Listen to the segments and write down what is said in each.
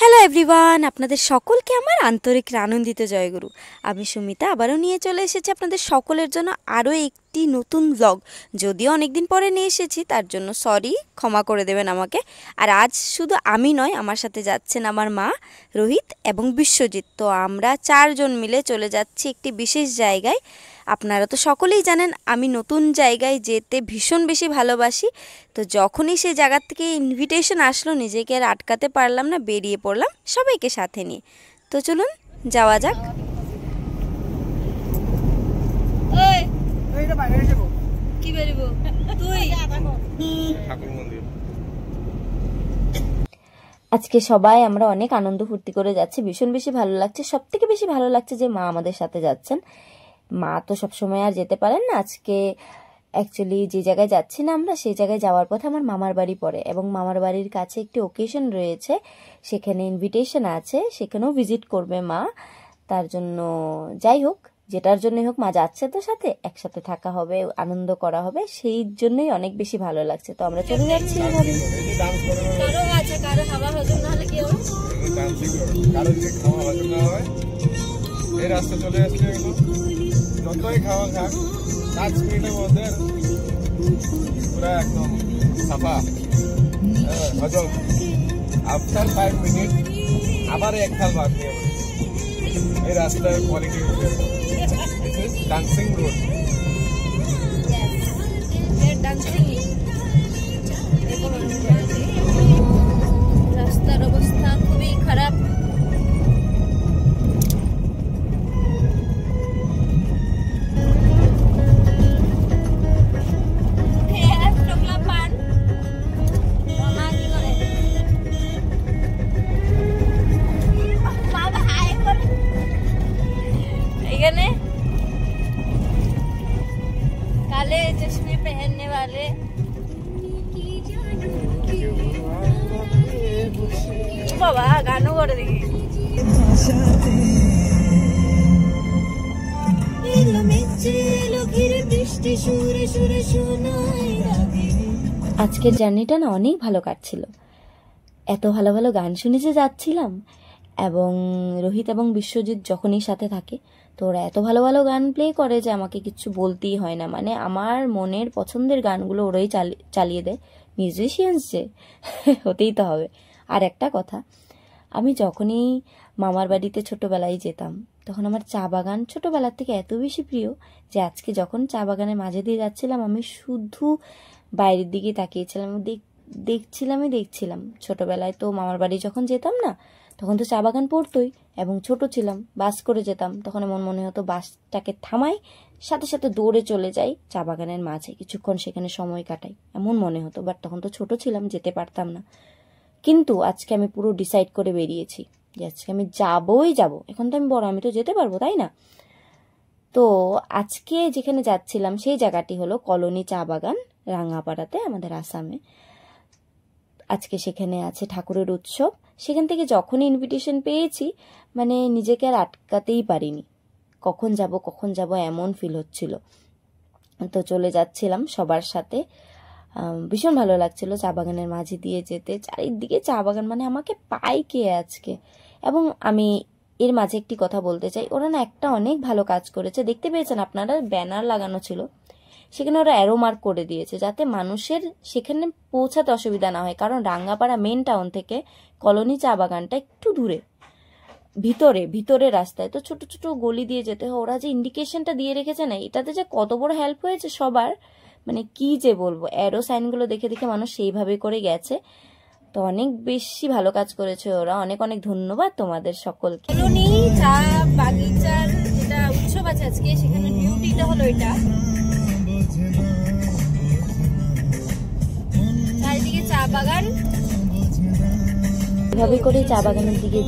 Hello everyone, আপনাদের সকলকে আমার আন্তরিক আনন্দিত জয়গুরু। আমি সুমিতা আবারও নিয়ে চলে এসেছি আপনাদের সকলের জন্য আরও একটি নতুন ব্লগ। যদিও অনেক দিন পরে নিয়ে এসেছি, তার জন্য সরি, ক্ষমা করে দেবেন আমাকে। আর আজ শুধু আমি নয়, আমার সাথে যাচ্ছেন আমার মা, রোহিত এবং বিশ্বজিৎ। তো আমরা চারজন মিলে চলে যাচ্ছি একটি বিশেষ জায়গায়। আপনারা তো সকলেই জানেন আমি নতুন জায়গায় যেতে ভীষণ বেশি ভালোবাসি। তো যখনই সেই জায়গা থেকে ইনভিটেশন আসলো, নিজেকে আর আটকাতে পারলাম না, বেরিয়ে পড়লাম সবাইকে সাথে নিয়ে। তো চলুন যাওয়া যাক। কি বেরিব তুই? আজকে সবাই আমরা অনেক আনন্দ ফুর্তি করে যাচ্ছি, ভীষণ বেশি ভালো লাগছে। সব থেকে বেশি ভালো লাগছে যে মা আমাদের সাথে যাচ্ছেন। মা তো সবসময় আর যেতে পারেন না। আজকে অ্যাকচুয়ালি যে জায়গায় যাচ্ছি না আমরা, সেই জায়গায় যাওয়ার পথে আমার মামার বাড়ি পড়ে এবং মামার বাড়ির কাছে একটি ওকেশন রয়েছে, সেখানে ইনভিটেশন আছে, সেখানেও ভিজিট করবে মা। তার জন্য যাই হোক, যেটার জন্যই হোক মা যাচ্ছে, তো সাথে একসাথে থাকা হবে, আনন্দ করা হবে, সেই জন্যই অনেক বেশি ভালো লাগছে। তো আমরা চলে যাচ্ছি। এই রাস্তা চলে আসছে, যতই খাওয়া খাক 5 মিনিটের মধ্যে পুরা একদম সাফা হজম। আফটার 5 মিনিট আবার এক থাল ভাত নিয়ে এই রাস্তার কোয়ালিটি ডান্সিং রোড। রাস্তার অবস্থা খুবই খারাপ। काले चश्मे पहनने वाले बाबा गानों कर देखी। আজকের জার্নিটা না অনেক ভালো কাটছিল। এত ভালো ভালো গান শুনে যে যাচ্ছিলাম, এবং রোহিত এবং বিশ্বজিৎ যখনই সাথে থাকে তো ওরা এত ভালো ভালো গান প্লে করে যে আমাকে কিছু বলতেই হয় না। মানে আমার মনের পছন্দের গানগুলো ওরাই চালিয়ে দেয়। মিউজিশিয়ানস যে হতেই তো হবে। আর একটা কথা, আমি যখনই মামার বাড়িতে ছোটোবেলায় যেতাম, তখন আমার চা বাগান ছোটোবেলার থেকে এত বেশি প্রিয় যে আজকে যখন চা বাগানের মাঝে দিয়ে যাচ্ছিলাম, আমি শুধু বাইরের দিকে তাকিয়েছিলাম, দেখছিলাম। ছোটোবেলায় তো মামার বাড়ি যখন যেতাম না, তখন তো চা বাগান পড়তোই, এবং ছোট ছিলাম, বাস করে যেতাম, তখন এমন মনে হতো বাসটাকে থামাই, সাথে সাথে দৌড়ে চলে যাই চা বাগানের মাঝে, কিছুক্ষণ সেখানে সময় কাটাই, এমন মনে হতো। বাট তখন তো ছোট ছিলাম, যেতে পারতাম না। কিন্তু আজকে আমি পুরো ডিসাইড করে বেরিয়েছি যে আজকে আমি যাবই যাব। এখন তো আমি বড়, আমি তো যেতে পারবো, তাই না? তো আজকে যেখানে যাচ্ছিলাম সেই জায়গাটি হলো কলোনি চা বাগান, রাঙাপাড়াতে, আমাদের আসামে। আজকে সেখানে আছে ঠাকুরের উৎসব। সেখান থেকে যখনই ইনভিটেশন পেয়েছি, মানে নিজেকে আর আটকাতেই পারিনি, কখন যাব এমন ফিল হচ্ছিল। তো চলে যাচ্ছিলাম সবার সাথে, ভীষণ ভালো লাগছিল চা বাগানের মাঝে দিয়ে যেতে। চারিদিকে চা বাগান, মানে আমাকে পাই কে আজকে। এবং আমি এর মাঝে একটি কথা বলতে চাই, ওরা না একটা অনেক ভালো কাজ করেছে, দেখতে পেয়েছেন আপনারা, ব্যানার লাগানো ছিল, সেখানে ওরা অ্যারো মার্ক করে দিয়েছে যাতে মানুষের সেখানে পৌঁছাতে অসুবিধা না হয়। কারণ রাঙ্গাপাড়া মেন টাউন থেকে কলোনি চা বাগানটা একটু দূরে, ভিতরে রাস্তায়, তো ছোট ছোট গলি দিয়ে যেতে হয়। ওরা যে ইন্ডিকেশনটা দিয়ে রেখেছে না, এটাতে যে কত বড় হেল্প হয়েছে সবার, মানে কি যে বলবো। অ্যারো সাইনগুলো দেখে দেখে মানুষ সেইভাবে করে গেছে। তো অনেক বেশি ভালো কাজ করেছে ওরা, অনেক অনেক ধন্যবাদ তোমাদের সকলকে। কলোনি চা বাগিচার যেটা উৎসব আছে আজকে, সেখানে বিউটিটা হলো এটা, চারিদিকে চা বাগান। এভাবে করে চা বাগানের দিকে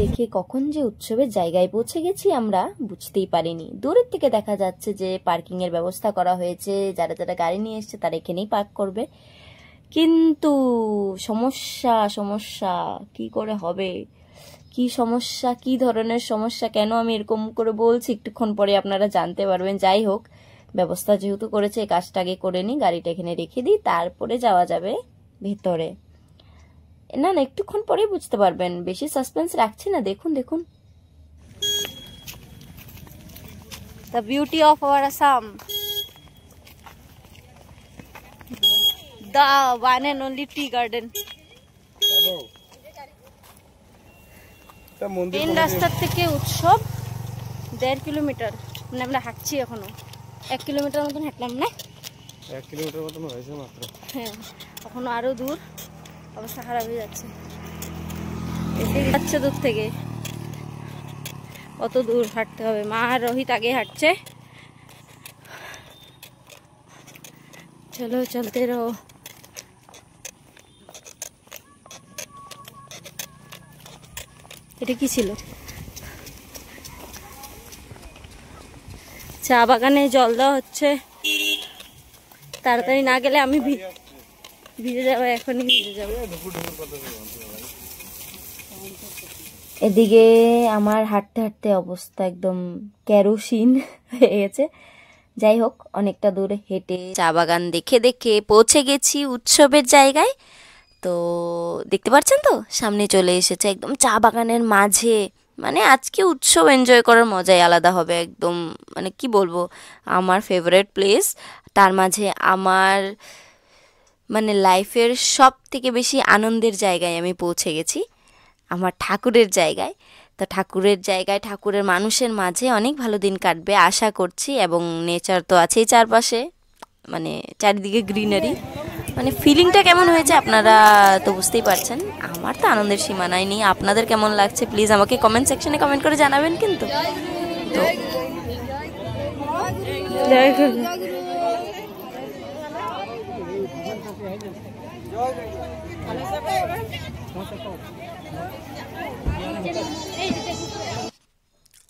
দেখে কখন যে উৎসবের জায়গায় পৌঁছে গেছি আমরা বুঝতেই পারিনি। দূরের থেকে দেখা যাচ্ছে যে পার্কিং এর ব্যবস্থা করা হয়েছে, যারা যারা গাড়ি নিয়ে এসছে তারা এখানেই পার্ক করবে। কিন্তু সমস্যা কি করে হবে, কি সমস্যা, কি ধরনের সমস্যা, কেন আমি এরকম করে বলছি, একটুক্ষণ পরে আপনারা জানতে পারবেন। যাই হোক, ব্যবস্থা যেহেতু করেছে, এই কাজটা আগে করে নিই, গাড়িটা এখানে রেখে দিই, তারপরে যাওয়া যাবে ভেতরে। না না, একটুক্ষণ পরেই বুঝতে পারবেন, বেশি সাসপেন্স রাখছি না। দেখুন দেখুন। The beauty of our Assam, the one and only tea garden. Main রাস্তার থেকে উৎসব 1.5 কিলোমিটার, মানে আমরা হাঁটছি এখনো 1 কিলোমিটার মতন হাঁটলাম না, 1 কিলোমিটার মতন হয়েছে মাত্র। হ্যাঁ, এখনো আরো দূর, অবস্থা খারাপ হয়ে যাচ্ছে। এসে যাচ্ছে দূর থেকে, কত দূর হাঁটতে হবে। মা আর রোহিত আগে হাঁটছে। চলো চলতে রো। এটা কি ছিল? চা বাগানে জল দেওয়া হচ্ছে, তাড়াতাড়ি না গেলে আমি ভিজে যাবো, এখনই ভিজে যাবো। এদিকে আমার হাঁটতে হাঁটতে অবস্থা একদম কেরোসিন হয়ে গেছে। যাই হোক, অনেকটা দূরে হেঁটে চা বাগান দেখে দেখে পৌঁছে গেছি উৎসবের জায়গায়। তো দেখতে পাচ্ছেন তো, সামনে চলে এসেছে একদম চা বাগানের মাঝে। মানে আজকে উৎসব এনজয় করার মজাই আলাদা হবে একদম। মানে কি বলবো, আমার ফেভারিট প্লেস, তার মাঝে আমার মানে লাইফের সব থেকে বেশি আনন্দের জায়গায় আমি পৌঁছে গেছি, আমার ঠাকুরের জায়গায়। তো ঠাকুরের জায়গায়, ঠাকুরের মানুষের মাঝে অনেক ভালো দিন কাটবে আশা করছি। এবং নেচার তো আছেই চারপাশে, মানে চারিদিকে গ্রিনারি। মানে ফিলিংটা কেমন হয়েছে আপনারা তো বুঝতেই পারছেন। আমার তো আনন্দের সীমানাই নেই। আপনাদের কেমন লাগছে প্লিজ আমাকে কমেন্ট সেকশনে কমেন্ট করে জানাবেন কিন্তু। তো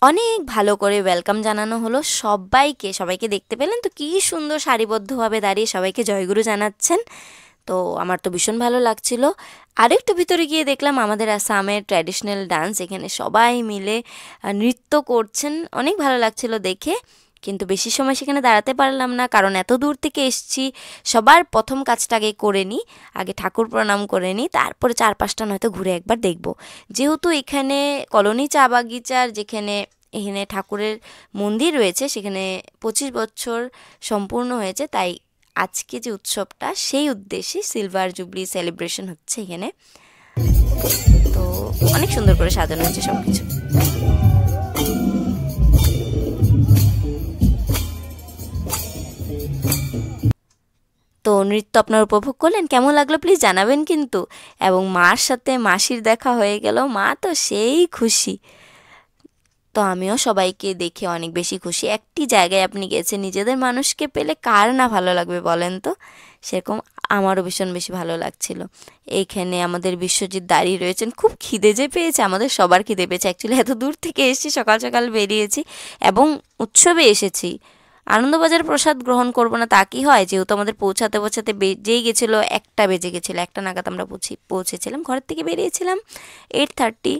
অনেক ভালো করে ওয়েলকাম জানানো হলো সবাইকে দেখতে পেলেন তো, কি সুন্দর সারিবদ্ধভাবে দাঁড়িয়ে সবাইকে জয়গুরু জানাচ্ছেন। তো আমার তো ভীষণ ভালো লাগছিল। আরেকটু ভিতরে গিয়ে দেখলাম আমাদের আসামের ট্র্যাডিশনাল ডান্স, এখানে সবাই মিলে নৃত্য করছেন, অনেক ভালো লাগছিল দেখে। কিন্তু বেশি সময় সেখানে দাঁড়াতে পারলাম না, কারণ এত দূর থেকে এসেছি। সবার প্রথম কাজটা আগে করে নিই, আগে ঠাকুর প্রণাম করে নিই, তারপরে 4-5টা নয়তো ঘুরে একবার দেখব। যেহেতু এখানে কলোনি চা বাগিচার যেখানে এখানে ঠাকুরের মন্দির রয়েছে, সেখানে 25 বছর সম্পূর্ণ হয়েছে, তাই আজকে যে উৎসবটা সেই উদ্দেশ্যে সিলভার জুবলি সেলিব্রেশন হচ্ছে এখানে। তো অনেক সুন্দর করে সাজানো হয়েছে সব কিছু। তো নৃত্য আপনারা উপভোগ করলেন, কেমন লাগলো প্লিজ জানাবেন কিন্তু। এবং মার সাথে মাসির দেখা হয়ে গেল, মা তো সেই খুশি। তো আমিও সবাইকে দেখে অনেক বেশি খুশি। একটি জায়গায় আপনি গেছেন, নিজেদের মানুষকে পেলে কার না ভালো লাগবে বলেন তো। সেরকম আমারও ভীষণ বেশি ভালো লাগছিল। এইখানে আমাদের বিশ্বজিৎ দাঁড়িয়ে রয়েছেন, খুব খিদে যে পেয়েছে, আমাদের সবার খিদে পেয়েছে। অ্যাকচুয়ালি এত দূর থেকে এসেছি, সকাল সকাল বেরিয়েছি এবং উৎসবে এসেছি। আনন্দবাজার প্রসাদ গ্রহণ করব না তা কি হয়, যেহেতু আমাদের পৌঁছাতে বেজেই গেছিলো, 1টা বেজে গেছিলো। 1টা নাগাদ আমরা পৌঁছেছিলাম, ঘরের থেকে বেরিয়েছিলাম 8:30,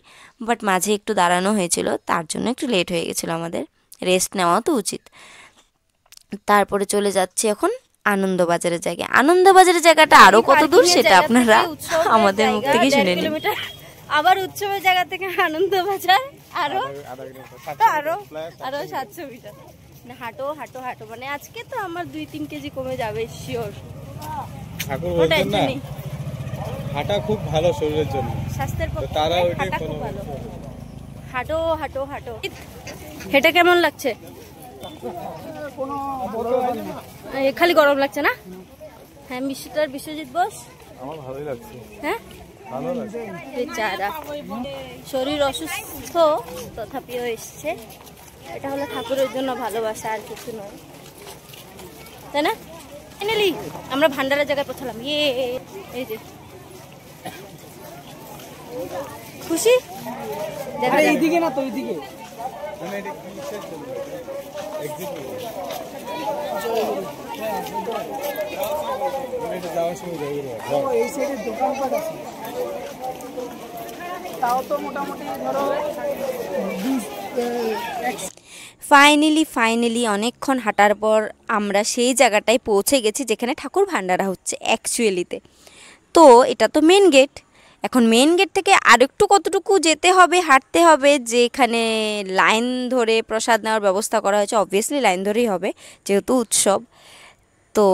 বাট মাঝে একটু দাঁড়ানো হয়েছিল, তার জন্য একটু লেট হয়ে গেছিলো। আমাদের রেস্ট নেওয়া তো উচিত। তারপরে চলে যাচ্ছি এখন আনন্দবাজারের জায়গায়। আনন্দবাজারের জায়গাটা আরো কত দূর সেটা আপনারা আমাদের মুখ থেকে শুনে নিন। আবার উৎসবের জায়গা থেকে আনন্দবাজার আরো 700 মিটার। হাঁটো হাঁটো হাঁটো, মানে আজকে তো আমার 2-3 কেজি কমে যাবে শিওর। ঠাকুর বলছেন না, হাঁটা খুব ভালো শরীরের জন্য, স্বাস্থ্যের পক্ষে তারা ওইটাই ফলো করে। হাঁটো হাঁটো হাঁটো। এটা কেমন লাগছে? খালি গরম লাগছে না? হ্যাঁ, বিশ্বজিৎ বোস, আমার ভালোই লাগছে। হ্যাঁ, ভালো লাগছে। বেচারা শরীর অসুস্থ, তথাপিও এসছে। এটা হলো ঠাকুরের জন্য ভালোবাসা, আর কিছু নয়, তাই না? ফাইনালি আমরা ভান্ডারের জায়গায় পৌঁছালাম। এই যে খুশি, এইদিকে না তো, এইদিকে তাও তো মোটামুটি ধরো ফাইনালি অনেকক্ষণ হাঁটার পর আমরা সেই জায়গাটায় পৌঁছে গেছি যেখানে ঠাকুর ভান্ডারা হচ্ছে অ্যাকচুয়ালিতে। তো এটা তো মেন গেট, এখন মেন গেট থেকে আরেকটু কতটুকু যেতে হবে, হাঁটতে হবে, যেখানে লাইন ধরে প্রসাদ নেওয়ার ব্যবস্থা করা হয়েছে। অবভিয়াসলি লাইন ধরেই হবে যেহেতু উৎসব। তো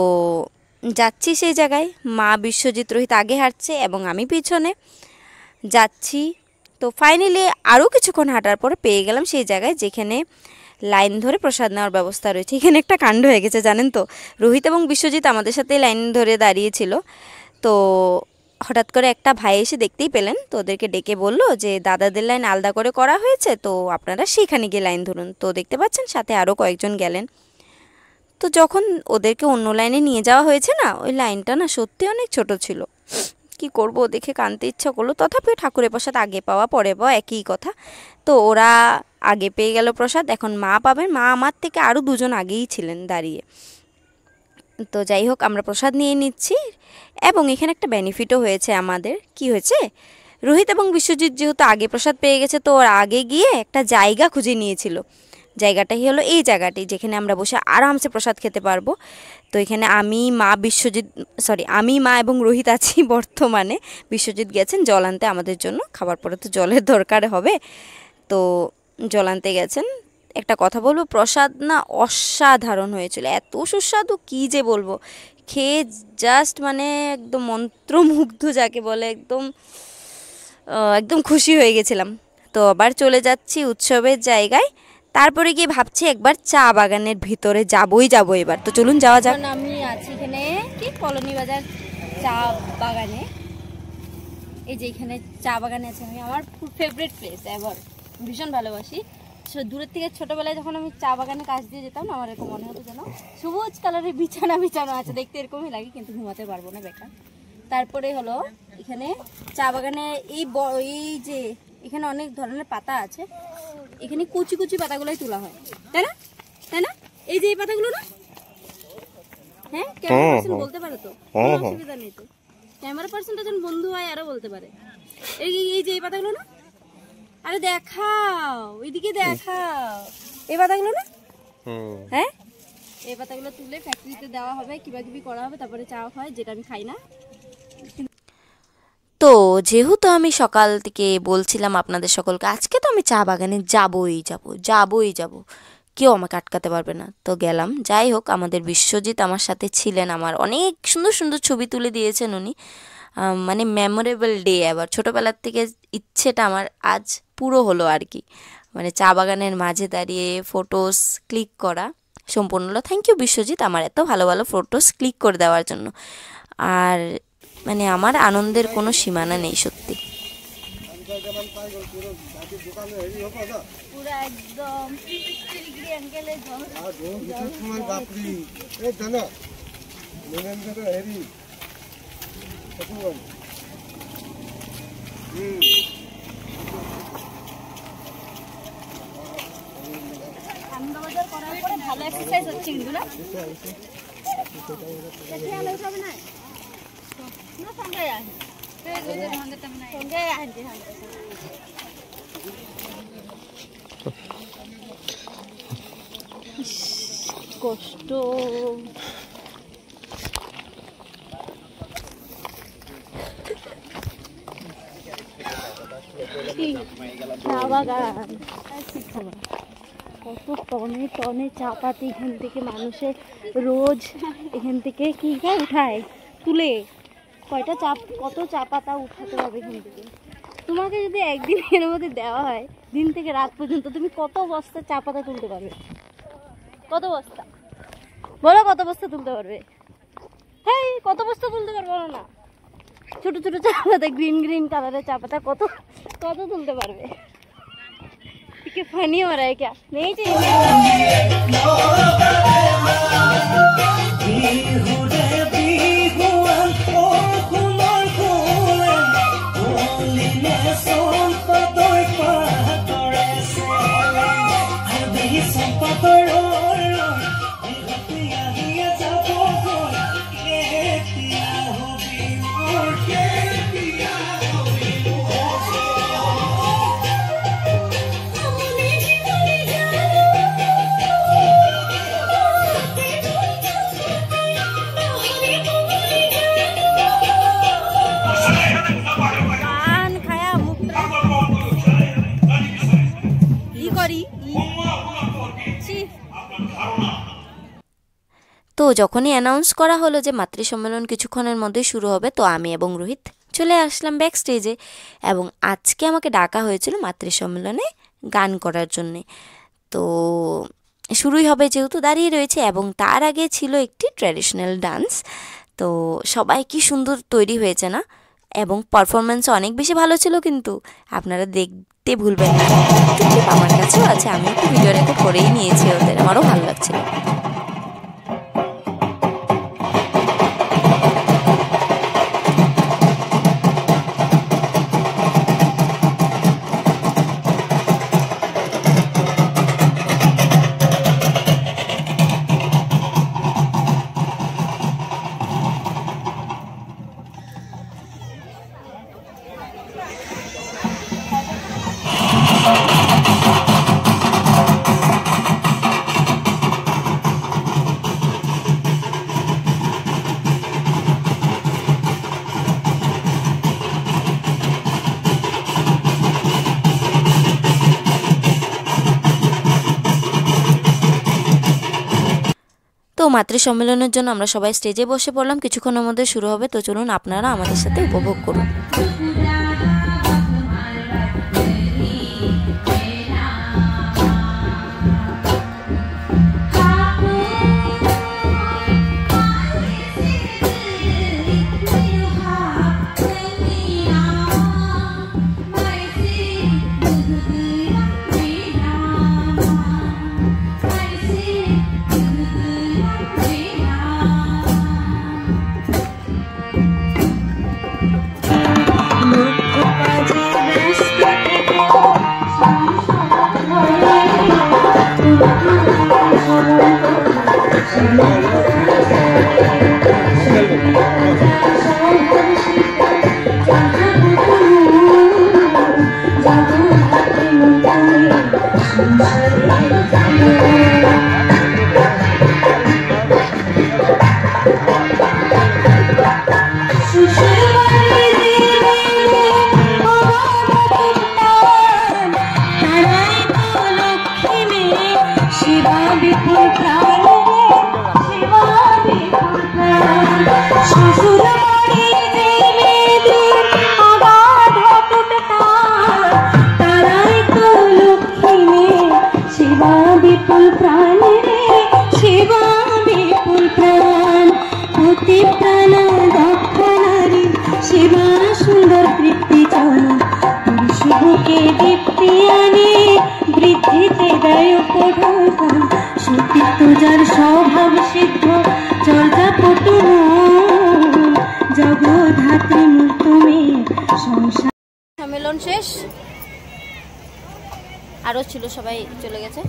যাচ্ছি সেই জায়গায়, মা, বিশ্বজিৎ, রোহিত আগে হাঁটছে এবং আমি পিছনে যাচ্ছি। তো ফাইনালি আরও কিছুক্ষণ হাঁটার পরে পেয়ে গেলাম সেই জায়গায় যেখানে লাইন ধরে প্রসাদ নেওয়ার ব্যবস্থা রয়েছে। এখানে একটা কাণ্ড হয়ে গেছে জানেন তো, রোহিত এবং বিশ্বজিৎ আমাদের সাথে লাইন ধরে দাঁড়িয়েছিল। তো হঠাৎ করে একটা ভাই এসে দেখতেই পেলেন, তো ওদেরকে ডেকে বলল যে দাদাদের লাইন আলাদা করে করা হয়েছে, তো আপনারা সেখানে গিয়ে লাইন ধরুন। তো দেখতে পাচ্ছেন সাথে আরও কয়েকজন গেলেন। তো যখন ওদেরকে অন্য লাইনে নিয়ে যাওয়া হয়েছে না, ওই লাইনটা না সত্যি অনেক ছোট ছিল। কি করব, দেখে কানতে ইচ্ছা করলো। তথাপি ঠাকুরের প্রসাদ আগে পাওয়া পরে পাওয়া একই কথা। তো ওরা আগে পেয়ে গেল প্রসাদ, এখন মা পাবেন। মা আমার থেকে আরও দুজন আগেই ছিলেন দাঁড়িয়ে। তো যাই হোক, আমরা প্রসাদ নিয়ে নিচ্ছি এবং এখানে একটা বেনিফিটও হয়েছে আমাদের। কি হয়েছে, রোহিত এবং বিশ্বজিৎ যেহেতু আগে প্রসাদ পেয়ে গেছে, তো ওরা আগে গিয়ে একটা জায়গা খুঁজে নিয়েছিল। জায়গাটাই হলো এই জায়গাটি যেখানে আমরা বসে আরামসে প্রসাদ খেতে পারবো। তো এখানে আমি, মা এবং রোহিত আছি বর্তমানে। বিশ্বজিৎ গেছেন জল আনতে আমাদের জন্য, খাবার পরে তো জলের দরকার হবে, তো জল আনতে গেছেন। একটা কথা বলবো, প্রসাদ না অসাধারণ হয়েছিল, এত সুস্বাদু কি যে বলবো। খেয়ে জাস্ট মানে একদম মন্ত্রমুগ্ধ যাকে বলে, একদম খুশি হয়ে গেছিলাম। তো আবার চলে যাচ্ছি উৎসবের জায়গায়। তারপরে গিয়ে ভাবছি একবার চা বাগানের ভিতরে যাবো এবার। তো চলুন যাওয়া যাক। আমি আছি এখানে কি কলোনি বাজার চা বাগানে। এই যে এখানে চা বাগানে আছে, আমি আমার ফেভারিট প্লেস এভার, ভীষণ ভালোবাসি। দূরের থেকে ছোটবেলায় যখন আমি চা বাগানে কাজ দিয়ে যেতাম, আমার এরকম মনে হতো যেন সবুজ কালারের বিছানা আছে, দেখতে এরকমই লাগে, কিন্তু ঘুমাতে পারবো না বেকার। তারপরে হলো এখানে চা বাগানে এই যে এখানে অনেক ধরনের পাতা আছে, এখানে কুচি কুচি পাতাগুলোই তোলা হয়, তাই না? এই যে এই পাতাগুলো না, হ্যাঁ ক্যামেরা পার্সন বলতে পারে, তো কোনো অসুবিধা নেই। তো ক্যামেরা পার্সনটা যখন বন্ধু হয় আরো বলতে পারে। এই যে এই পাতাগুলো না, আরে দেখাও, ওইদিকে দেখাও, এই পাতাগুলো না, হ্যাঁ এই পাতাগুলো তুলে ফ্যাক্টরিতে দেওয়া হবে, কিবাকিবি করা হবে, তারপরে চা হয়, যেটা আমি খাই না। তো যেহেতু আমি সকাল থেকে বলছিলাম আপনাদের সকলকে আজকে তো আমি চা বাগানে যাবই যাব, কেউ আমাকে আটকাতে পারবে না। তো গেলাম। যাই হোক, আমাদের বিশ্বজিৎ আমার সাথে ছিলেন, আমার অনেক সুন্দর সুন্দর ছবি তুলে দিয়েছেন উনি। মানে মেমোরেবল ডে। আবার ছোটোবেলার থেকে ইচ্ছেটা আমার আজ পুরো হলো আর কি, মানে চা বাগানের মাঝে দাঁড়িয়ে ফটোস ক্লিক করা সম্পূর্ণ হলো। থ্যাংক ইউ বিশ্বজিৎ, আমার এত ভালো ভালো ফটোস ক্লিক করে দেওয়ার জন্য। আর মানে আমার আনন্দের কোনো সীমানা নেই সত্যি। আনন্দবাজার করার পরে ভালো এক্সারসাইজ হচ্ছে কিন্তু না, কষ্ট। চা বাগান কত টনে টনে চা পাতি এখান থেকে মানুষের রোজ এখান থেকে কি উঠায়, তুলে কত চা পাতা উঠাতে হবে এখান থেকে। তোমাকে যদি একদিন এর মধ্যে দেওয়া হয়, দিন থেকে রাত পর্যন্ত তুমি কত বস্তা চা পাতা তুলতে পারবে? কত বস্তা বলো, কত বস্তা তুলতে পারবে? হ্যাঁ, কত বস্তা তুলতে পারবো না? ছোট ছোট চা পাতা, গ্রিন কালারের চা পাতা কত তুলতে পারবে? ফানি हो रहा है क्या? नहीं चाहिए। যখনই অ্যানাউন্স করা হলো যে মাতৃ সম্মেলন কিছুক্ষণের মধ্যেই শুরু হবে, তো আমি এবং রোহিত চলে আসলাম ব্যাক স্টেজে। এবং আজকে আমাকে ডাকা হয়েছিল মাতৃ সম্মেলনে গান করার জন্যে। তো শুরুই হবে যেহেতু দাঁড়িয়ে রয়েছে, এবং তার আগে ছিল একটি ট্র্যাডিশনাল ডান্স। তো সবাই কি সুন্দর তৈরি হয়েছে না, এবং পারফরমেন্স অনেক বেশি ভালো ছিল, কিন্তু আপনারা দেখতে ভুলবেন না। আমার কাছেও আছে, আমি একটু ভিডিও রেকর্ড করেই নিয়েছি ওদের, আমারও ভালো লাগছিল। তো মাতৃ সম্মেলনের জন্য আমরা সবাই স্টেজে বসে পড়লাম, কিছুক্ষণের মধ্যে শুরু হবে। তো চলুন আপনারা আমাদের সাথে উপভোগ করুন। সম্মেলন শেষ, আরও ছিল, সবাই চলে গেছে।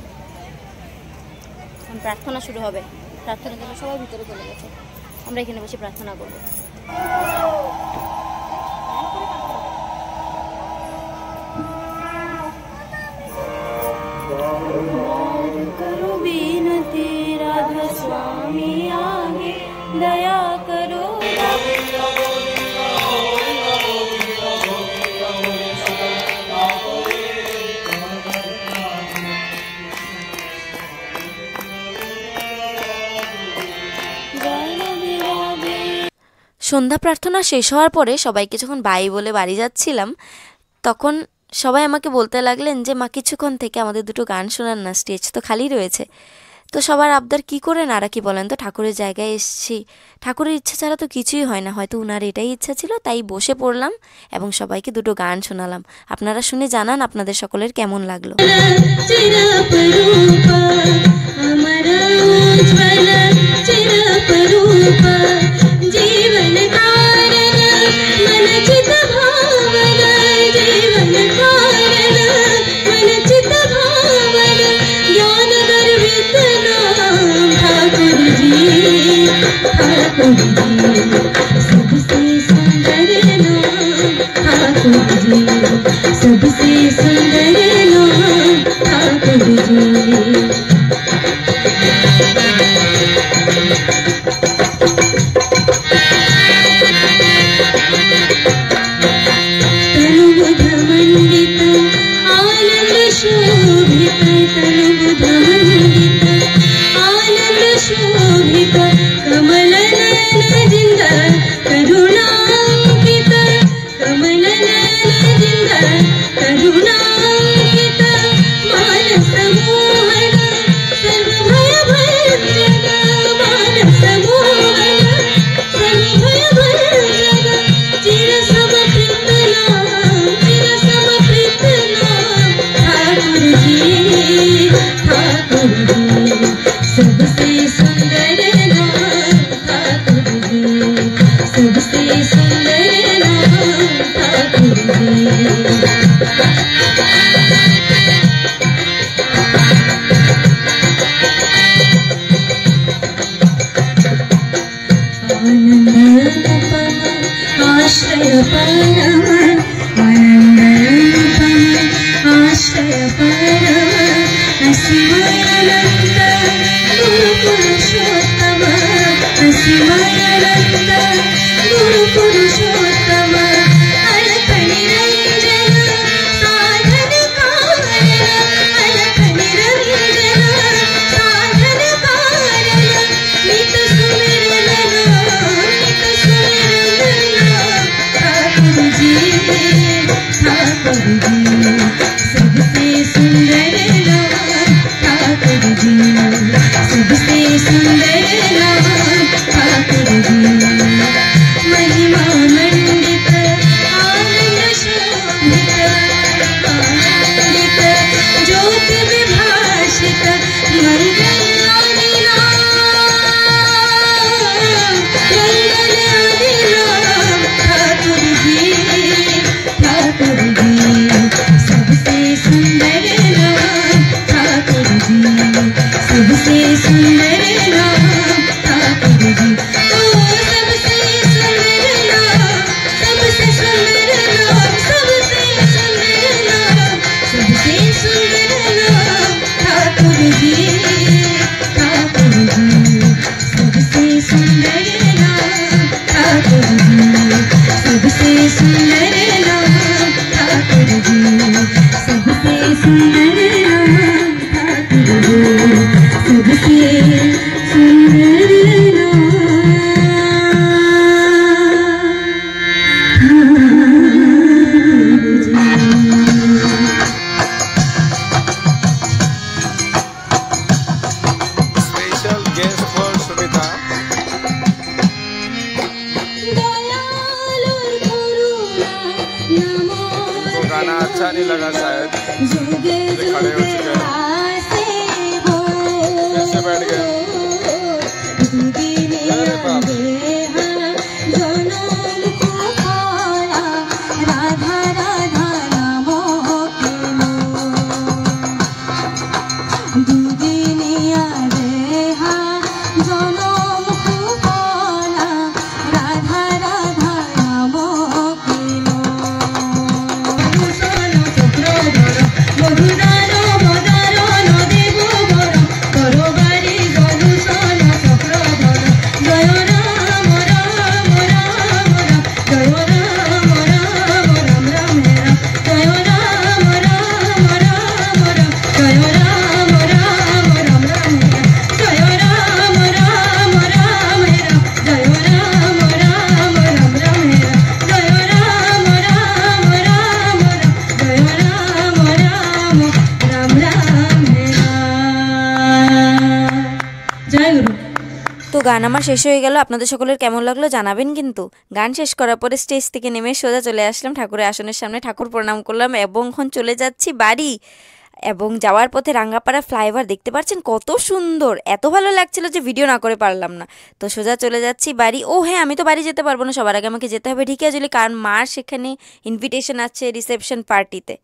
প্রার্থনা শুরু হবে, প্রার্থনার জন্য সবাই ভিতরে চলে গেছে। আমরা এখানে বসে প্রার্থনা করব। करो बिनती राधा स्वामी आगे दया करो। সন্ধ্যা প্রার্থনা শেষ হওয়ার পরে সবাইকে যখন বাই বলে বাড়ি যাচ্ছিলাম, তখন সবাই আমাকে বলতে লাগলেন যে মা কিছুক্ষণ থেকে আমাদের দুটো গান শোনান না, স্টেজ তো খালি রয়েছে। তো সবার আবদার কি করে না রাখি বলেন তো, ঠাকুরের জায়গায় এসেছি, ঠাকুরের ইচ্ছা ছাড়া তো কিছুই হয় না। হয়তো উনার এটাই ইচ্ছা ছিল, তাই বসে পড়লাম এবং সবাইকে দুটো গান শোনালাম। আপনারা শুনে জানান আপনাদের সকলের কেমন লাগলো। सबसे सुंदर नाम ठाकुर जी। तनुबुधमण्डित आनंद शोभित, तनुबुधमण्डित आनंद शोभित गाना अच्छा नहीं लगा शायद, खड़े हो चुके हैं, फिर से बैठ गए। अरे बाप তো গান আমার শেষ হয়ে গেল। আপনাদের সকলের কেমন লাগলো জানাবেন কিন্তু। গান শেষ করার পরে স্টেজ থেকে নেমে সোজা চলে আসলাম ঠাকুরের আসনের সামনে, ঠাকুর প্রণাম করলাম এবং এখন চলে যাচ্ছি বাড়ি। এবং যাওয়ার পথে রাঙ্গাপাড়া ফ্লাইওভার দেখতে পাচ্ছেন কত সুন্দর, এত ভালো লাগছিল যে ভিডিও না করে পারলাম না। তো সোজা চলে যাচ্ছি বাড়ি। ও হ্যাঁ, আমি তো বাড়ি যেতে পারবো না, সবার আগে আমাকে যেতে হবে ঢেকিয়াজুলি, কারণ মার সেখানে ইনভিটেশন আছে রিসেপশন পার্টিতে।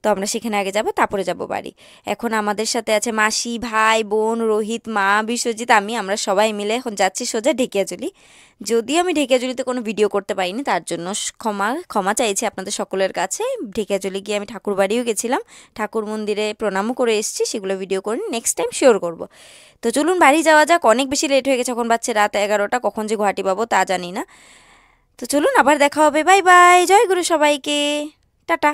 তো আমরা সেখানে আগে যাব, তারপরে যাব বাড়ি। এখন আমাদের সাথে আছে মাসি, ভাই, বোন, রোহিত, মা, বিশ্বজিৎ, আমরা সবাই মিলে এখন যাচ্ছি সোজা ঢেকিয়াজুলি। যদিও আমি ঢেকিয়াজুলিতে কোনো ভিডিও করতে পারিনি, তার জন্য ক্ষমা চাইছি আপনাদের সকলের কাছে। ঢেকিয়াজুলি গিয়ে আমি ঠাকুর বাড়িও গেছিলাম, ঠাকুর মন্দিরে প্রণামও করে এসেছি, সেগুলো ভিডিও করে নেক্সট টাইম শিওর করব। তো চলুন বাড়ি যাওয়া যাক, অনেক বেশি লেট হয়ে গেছে, এখন বাজছে রাত 11টা, কখন যে গুয়াহাটি পাবো তা জানি না। তো চলুন আবার দেখা হবে, বাই বাই, জয় গুরু সবাইকে, টাটা।